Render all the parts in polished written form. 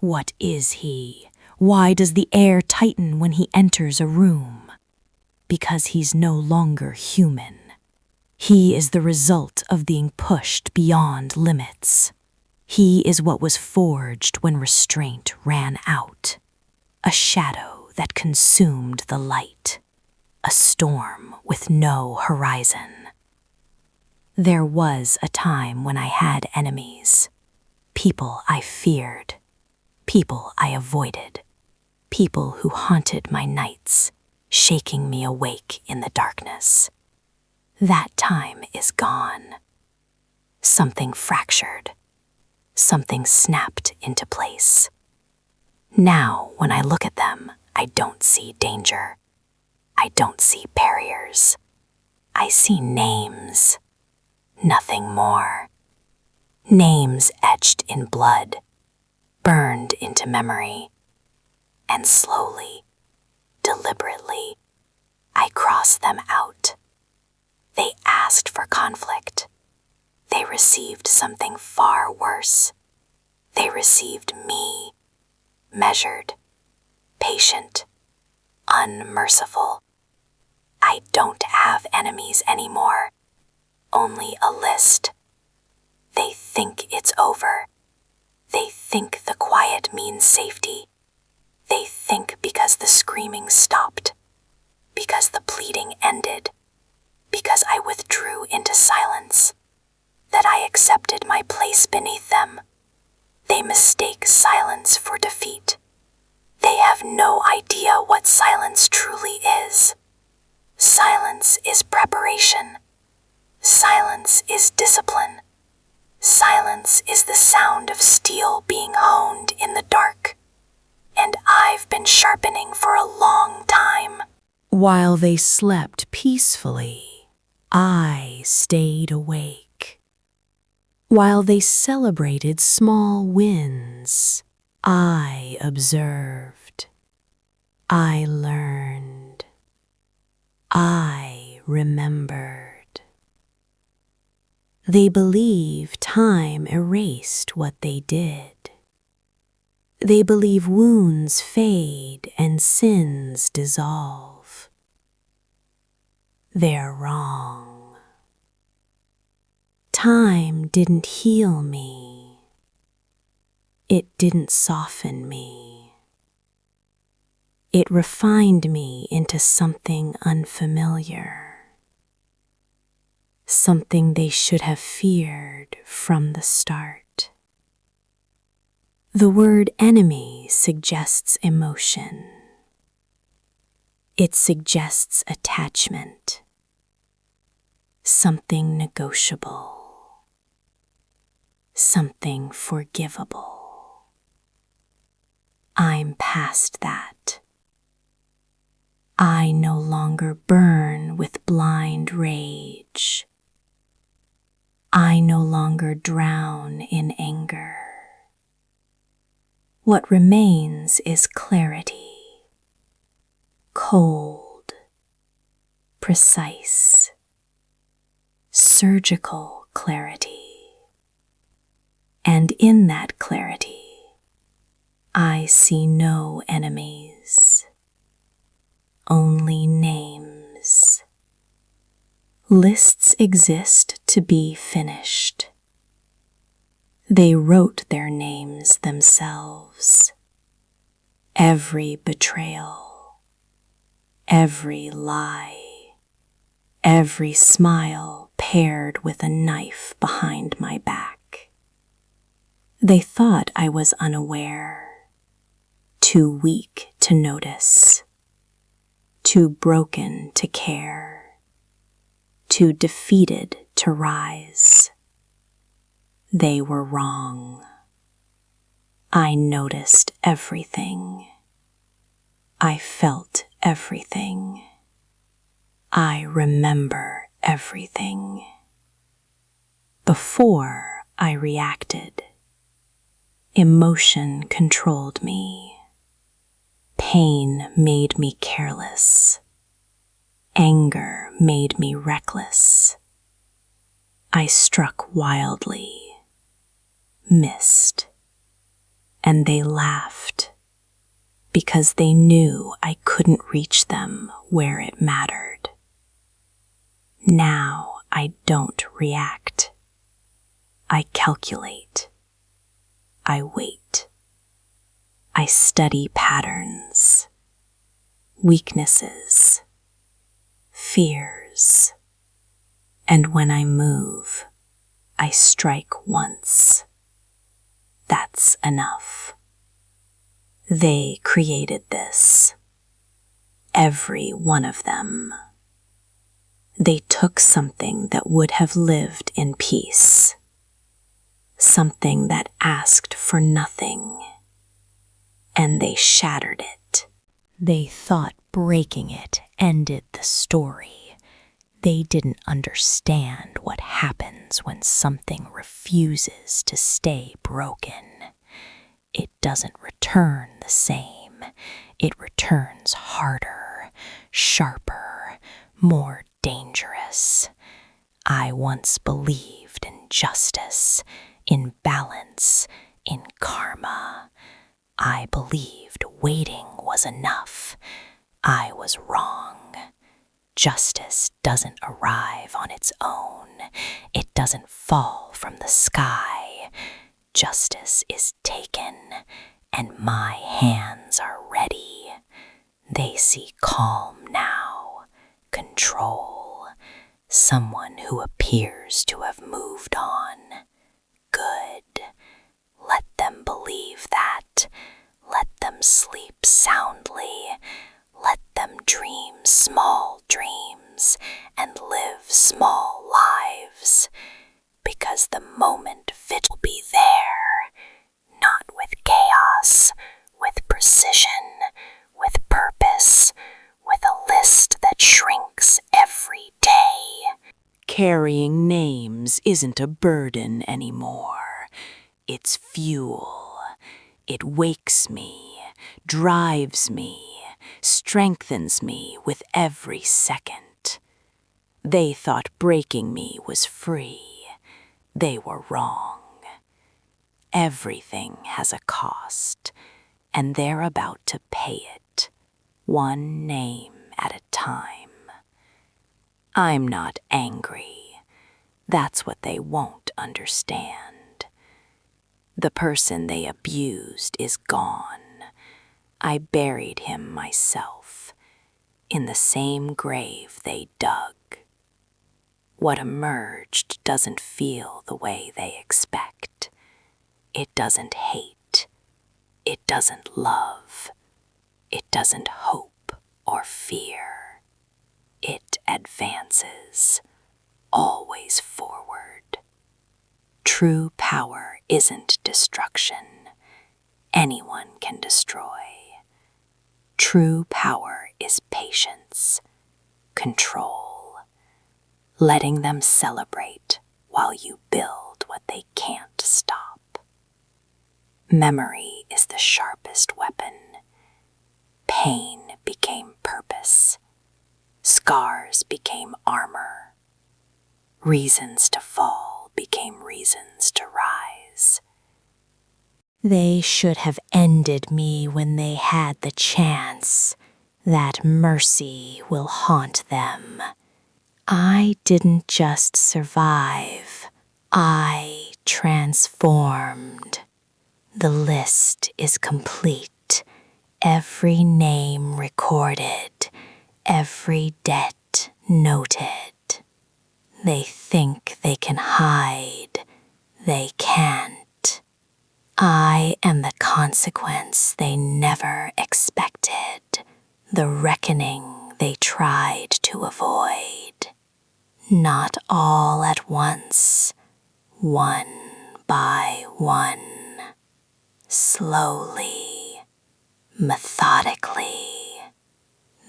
What is he? Why does the air tighten when he enters a room? Because he's no longer human. He is the result of being pushed beyond limits. He is what was forged when restraint ran out. A shadow that consumed the light. A storm with no horizon. There was a time when I had enemies. People I feared. People I avoided. People who haunted my nights, shaking me awake in the darkness. That time is gone. Something fractured. Something snapped into place. Now, when I look at them, I don't see danger. I don't see barriers. I see names. Nothing more. Names etched in blood, burned into memory. And slowly, deliberately, I cross them out. They asked for conflict. They received something far worse. They received me, measured, patient, unmerciful. I don't have enemies anymore, only a list. They think it's over. They think the quiet means safety. They think because the screaming stopped, because the pleading ended, because I withdrew into silence, that I accepted my place beneath them. They mistake silence for defeat. They have no idea what silence truly is. Silence is preparation. Silence is discipline. Silence is the sound of steel being honed in the dark. And I've been sharpening for a long time. While they slept peacefully, I stayed awake. While they celebrated small wins, I observed. I learned. I remembered. They believe time erased what they did. They believe wounds fade and sins dissolve. They're wrong. Time didn't heal me. It didn't soften me. It refined me into something unfamiliar. Something they should have feared from the start. The word enemy suggests emotion. It suggests attachment. Something negotiable. Something forgivable. I'm past that. I no longer burn with blind rage. I no longer drown in anger. What remains is clarity, cold, precise, surgical clarity. And in that clarity, I see no enemies, only names. Lists exist to be finished. They wrote their names themselves. Every betrayal, every lie, every smile paired with a knife behind my back. They thought I was unaware, too weak to notice, too broken to care, too defeated to rise. They were wrong. I noticed everything. I felt everything. I remember everything. Before I reacted, emotion controlled me. Pain made me careless. Anger made me reckless. I struck wildly, missed, and they laughed because they knew I couldn't reach them where it mattered. Now I don't react. I calculate. I wait. I study patterns, weaknesses, fears, and when I move, I strike once. That's enough. They created this. Every one of them. They took something that would have lived in peace, something that asked for nothing, and they shattered it. They thought breaking it ended the story. They didn't understand what happens when something refuses to stay broken. It doesn't return the same. It returns harder, sharper, more dangerous. I once believed in justice, in balance, in karma. I believed waiting was enough. I was wrong. Justice doesn't arrive on its own. It doesn't fall from the sky. Justice is taken, and my hands are ready. They see calm now, control, someone who appears to have moved on. Good. Let them believe that. Let them sleep soundly. Let them dream small dreams and live small lives, because the moment fit will be there, not with chaos, with precision, with purpose, with a list that shrinks every day. Carrying names isn't a burden anymore. It's fuel. It wakes me, drives me, strengthens me with every second. They thought breaking me was free. They were wrong. Everything has a cost, and they're about to pay it, one name at a time. I'm not angry. That's what they won't understand. The person they abused is gone. I buried him myself, in the same grave they dug. What emerged doesn't feel the way they expect. It doesn't hate. It doesn't love. It doesn't hope or fear. It advances, always forward. True power isn't destruction. Anyone can destroy. True power is patience, control, letting them celebrate while you build what they can't stop. Memory is the sharpest weapon. Pain became purpose. Scars became armor. Reasons to fall became reasons to rise. They should have ended me when they had the chance. That mercy will haunt them. I didn't just survive. I transformed. The list is complete. Every name recorded. Every debt noted. They think they can hide. They can't. I am the consequence they never expected, the reckoning they tried to avoid. Not all at once, one by one, slowly, methodically,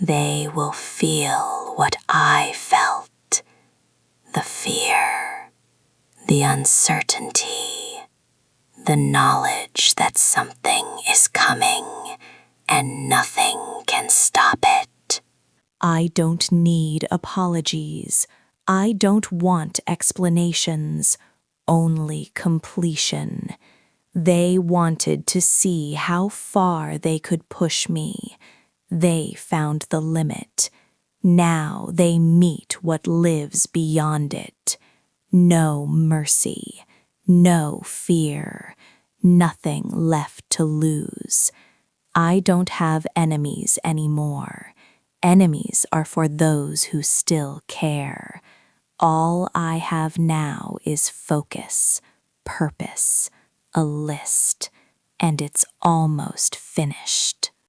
they will feel what I felt, the fear, the uncertainty, the knowledge that something is coming and nothing can stop it. I don't need apologies. I don't want explanations, only completion. They wanted to see how far they could push me. They found the limit. Now they meet what lives beyond it. No mercy, no fear, nothing left to lose. I don't have enemies anymore. Enemies are for those who still care. All I have now is focus, purpose, a list, and it's almost finished.